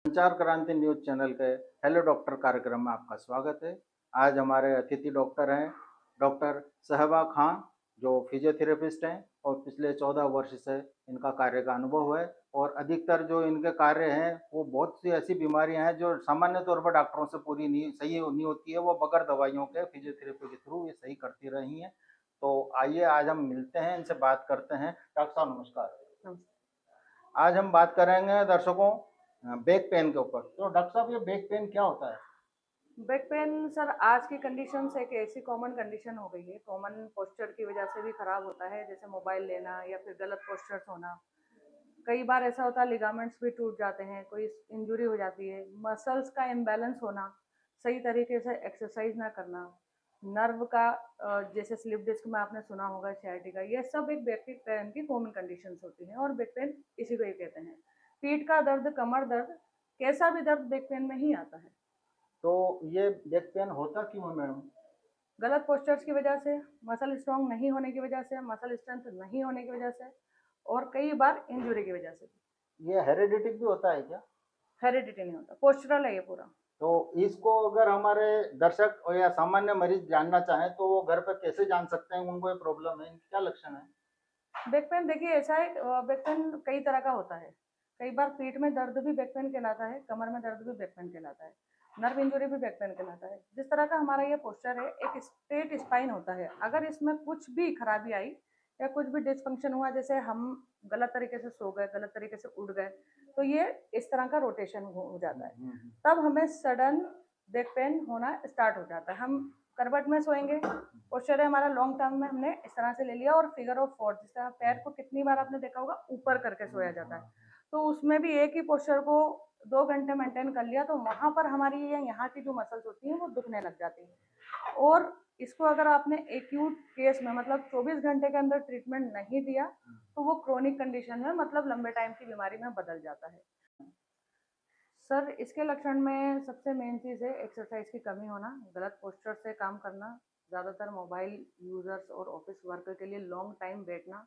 संचार क्रांति news channel के हेलो डॉक्टर कार्यक्रम में आपका स्वागत है। आज हमारे अतिथि डॉक्टर हैं डॉक्टर सहबा खान, जो फिजियोथेरेपिस्ट हैं और पिछले 14 वर्ष से इनका कार्य का अनुभव है। और अधिकतर जो इनके कार्य हैं वो बहुत सी ऐसी बीमारियां हैं जो सामान्य तौर पर डॉक्टरों से पूरी नहीं सही नहीं होती है, वो बगैर दवाइयों के फिजियोथेरेपी के थ्रू ये सही करती रही हैं। तो आइए आज हम मिलते हैं, इनसे बात करते हैं। डॉक्टर साहब नमस्कार। आज हम बात करेंगे दर्शकों बैक पेन के ऊपर। तो डॉक्टर साहब, ये बैक पेन क्या होता है? बैक पेन सर आज की कंडीशन से एक ऐसी कॉमन कंडीशन हो गई है, कॉमन पोस्चर की वजह से भी खराब होता है, जैसे मोबाइल लेना या फिर गलत पोस्चर्स होना। कई बार ऐसा होता है लिगामेंट्स भी टूट जाते हैं, कोई इंजरी हो जाती है, मसल्स का इम्बैलेंस होना, सही तरीके से एक्सरसाइज ना करना, नर्व का जैसे स्लिप डिस्क में आपने सुना होगा, sciatica, ये सब एक बैक पेन की कॉमन कंडीशंस होती हैं और बैक पेन इसी को ही कहते हैं। पीठ का दर्द, कमर दर्द, कैसा भी दर्द बैक पेन में ही आता है। तो ये बैक पेन होता क्यों है मैडम? गलत पोस्चर्स की वजह से, मसल स्ट्रॉन्ग नहीं होने की वजह से, मसल स्ट्रेंथ नहीं होने की वजह से और कई बार इंजुरी की वजह से। ये हेरेडिटिक भी होता है क्या? हेरिडिटी नहीं होता, पोस्चरल है ये पूरा। तो इसको अगर हमारे दर्शक और या सामान्य मरीज जानना चाहें तो वो घर पर कैसे जान सकते हैं उनको ये प्रॉब्लम है, इनके क्या लक्षण है? बैक पेन देखिए ऐसा है, बैक पेन कई तरह का होता है। कई बार पीठ में दर्द भी बैक पेन कहलाता है, कमर में दर्द भी बैक पेन कहलाता है, नर्व इंजरी भी बैक पेन कहलाता है। जिस तरह का हमारा ये पोस्चर है, एक स्ट्रेट स्पाइन होता है, अगर इसमें कुछ भी खराबी आई या कुछ भी डिसफंक्शन हुआ, जैसे हम गलत तरीके से सो गए, गलत तरीके से उठ गए, तो ये इस तरह का रोटेशन हो जाता है। तब हमें सडन बैक पेन होना स्टार्ट हो जाता है। हम करवट में सोएंगे, पोस्चर है हमारा लॉन्ग टर्म में हमने इस तरह से ले लिया, और फिगर ऑफ फोर, जिस तरह पैर को कितनी बार आपने देखा होगा ऊपर करके सोया जाता है, तो उसमें भी एक ही पोस्चर को 2 घंटे मेंटेन कर लिया तो वहां पर हमारी ये यहाँ की जो मसल्स होती हैं वो दुखने लग जाती हैं। और इसको अगर आपने एक्यूट केस में, मतलब 24 घंटे के अंदर ट्रीटमेंट नहीं दिया, तो वो क्रोनिक कंडीशन में, मतलब लंबे टाइम की बीमारी में बदल जाता है। सर इसके लक्षण में सबसे मेन चीज़ है एक्सरसाइज की कमी होना, गलत पोस्चर से काम करना, ज़्यादातर मोबाइल यूजर्स और ऑफिस वर्कर के लिए लॉन्ग टाइम बैठना।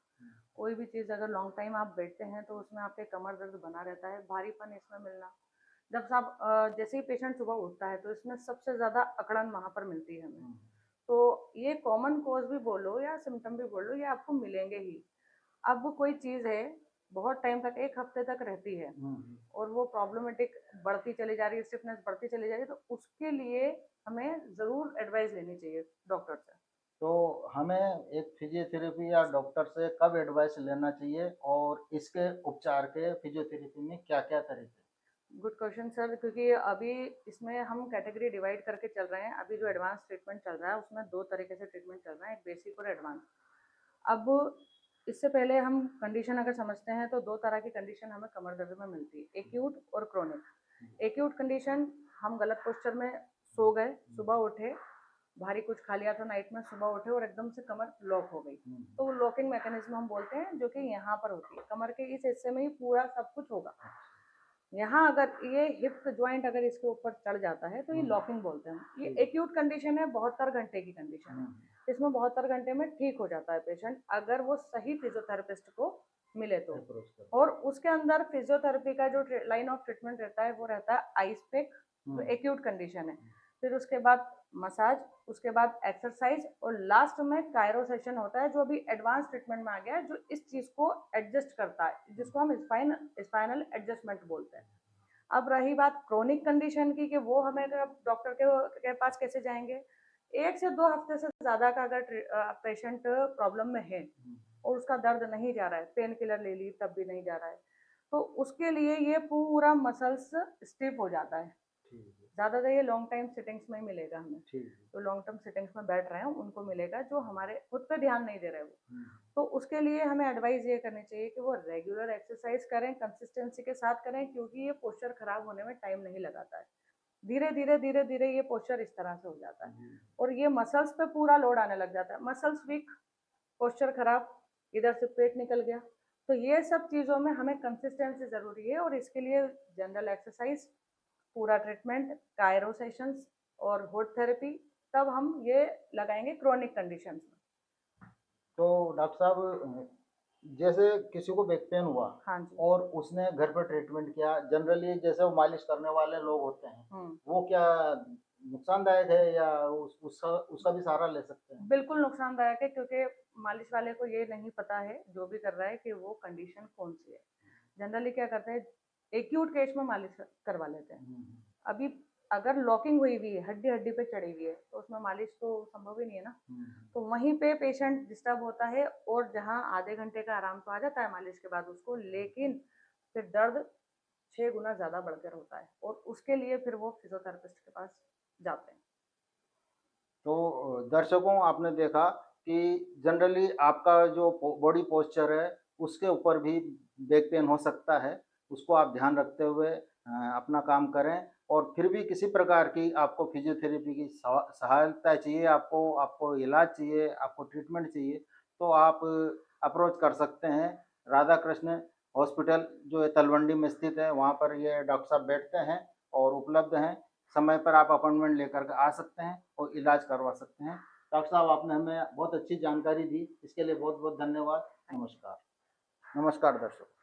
कोई भी चीज़ अगर लॉन्ग टाइम आप बैठते हैं तो उसमें आपके कमर दर्द बना रहता है, भारीपन इसमें मिलना। जब साहब जैसे ही पेशेंट सुबह उठता है तो इसमें सबसे ज़्यादा अकड़न वहाँ पर मिलती है हमें। तो ये कॉमन कॉज भी बोलो या सिम्टम भी बोलो, ये आपको मिलेंगे ही। अब कोई चीज़ है बहुत टाइम तक, 1 हफ्ते तक रहती है और वो प्रॉब्लमेटिक बढ़ती चली जा रही है, स्टिफनेस बढ़ती चली जा रही है, तो उसके लिए हमें ज़रूर एडवाइस लेनी चाहिए डॉक्टर से। तो हमें एक फिजियोथेरेपी या डॉक्टर से कब एडवाइस लेना चाहिए और इसके उपचार के फिजियोथेरेपी में क्या क्या तरीके? गुड क्वेश्चन सर, क्योंकि अभी इसमें हम कैटेगरी डिवाइड करके चल रहे हैं। अभी जो एडवांस ट्रीटमेंट चल रहा है उसमें 2 तरीके से ट्रीटमेंट चल रहा है, एक बेसिक और एडवांस। अब इससे पहले हम कंडीशन अगर समझते हैं तो 2 तरह की कंडीशन हमें कमर दर्द में मिलती है, एक्यूट और क्रोनिक। एक्यूट कंडीशन, हम गलत पोस्चर में सो गए, सुबह उठे, भारी कुछ खा लिया था नाइट में, सुबह उठे और एकदम से कमर लॉक हो गई, तो वो लॉकिंग मैकेनिज्म हम बोलते हैं, जो कि यहाँ पर होती है, कमर के इस हिस्से में ही पूरा सब कुछ होगा। यहाँ अगर ये हिप जॉइंट अगर इसके ऊपर चढ़ जाता है तो ये लॉकिंग बोलते हैं। ये एक्यूट कंडीशन है, 72 घंटे की कंडीशन है। इसमें 72 घंटे में ठीक हो जाता है पेशेंट, अगर वो सही फिजियोथेरेपिस्ट को मिले तो। और उसके अंदर फिजियोथेरेपी का जो लाइन ऑफ ट्रीटमेंट रहता है वो रहता है आइस पैक, जो एक्यूट कंडीशन है, फिर उसके बाद मसाज, उसके बाद एक्सरसाइज, और लास्ट में कायरो सेशन होता है, जो अभी एडवांस ट्रीटमेंट में आ गया है, जो इस चीज को एडजस्ट करता है, जिसको हम स्पाइनल एडजस्टमेंट बोलते हैं। अब रही बात क्रोनिक कंडीशन की, कि वो हमें डॉक्टर के पास कैसे जाएंगे। 1 से 2 हफ्ते से ज्यादा का अगर पेशेंट प्रॉब्लम में है और उसका दर्द नहीं जा रहा है, पेन किलर ले ली तब भी नहीं जा रहा है, तो उसके लिए ये पूरा मसल्स स्टिफ हो जाता है। ज़्यादातर ये लॉन्ग टाइम सिटिंग्स में ही मिलेगा हमें। तो लॉन्ग टर्म सिटिंग्स में बैठ रहे हैं उनको मिलेगा, जो हमारे खुद पे ध्यान नहीं दे रहे वो। तो उसके लिए हमें एडवाइस ये करनी चाहिए कि वो रेगुलर एक्सरसाइज करें, कंसिस्टेंसी के साथ करें, क्योंकि ये पोस्चर खराब होने में टाइम नहीं लगाता है। धीरे धीरे ये पोस्चर इस तरह से हो जाता है और ये मसल्स पे पूरा लोड आने लग जाता है, मसल्स वीक, पोस्चर खराब, इधर से पेट निकल गया। तो ये सब चीज़ों में हमें कंसिस्टेंसी ज़रूरी है, और इसके लिए जनरल एक्सरसाइज, पूरा ट्रीटमेंट, कायरो सेशंस और हॉट थेरेपी, तब हम ये लगाएंगे क्रोनिक कंडीशंस में। तो डॉक्टर साहब, जैसे किसी को बैक पेन हुआ हाँ जी। और उसने घर पर ट्रीटमेंट किया, जनरली जैसे वो मालिश करने वाले लोग होते हैं, वो क्या नुकसानदायक है या उसका उसका भी सहारा ले सकते हैं? बिल्कुल नुकसानदायक है, क्योंकि मालिश वाले को ये नहीं पता है जो भी कर रहा है कि वो कंडीशन कौन सी है। जनरली क्या करते हैं, एक्यूट केस में मालिश करवा लेते हैं। अभी अगर लॉकिंग हुई हुई है, हड्डी हड्डी पे चढ़ी हुई है, तो उसमें मालिश तो संभव ही नहीं है ना। तो वहीं पे पेशेंट डिस्टर्ब होता है, और जहाँ आधे घंटे का आराम तो आ जाता है मालिश के बाद उसको, लेकिन फिर दर्द 6 गुना ज़्यादा बढ़कर होता है, और उसके लिए फिर वो फिजियोथेरेपिस्ट के पास जाते हैं। तो दर्शकों, आपने देखा कि जनरली आपका जो बॉडी पोस्चर है उसके ऊपर भी बैक पेन हो सकता है, उसको आप ध्यान रखते हुए अपना काम करें। और फिर भी किसी प्रकार की आपको फिजियोथेरेपी की सहायता चाहिए, आपको आपको इलाज चाहिए, आपको ट्रीटमेंट चाहिए, तो आप अप्रोच कर सकते हैं राधा कृष्ण हॉस्पिटल जो है तलवंडी में स्थित है। वहाँ पर ये डॉक्टर साहब बैठते हैं और उपलब्ध हैं। समय पर आप अपॉइंटमेंट लेकर के आ सकते हैं और इलाज करवा सकते हैं। डॉक्टर साहब, आपने हमें बहुत अच्छी जानकारी दी, इसके लिए बहुत बहुत धन्यवाद। नमस्कार। नमस्कार दर्शकों।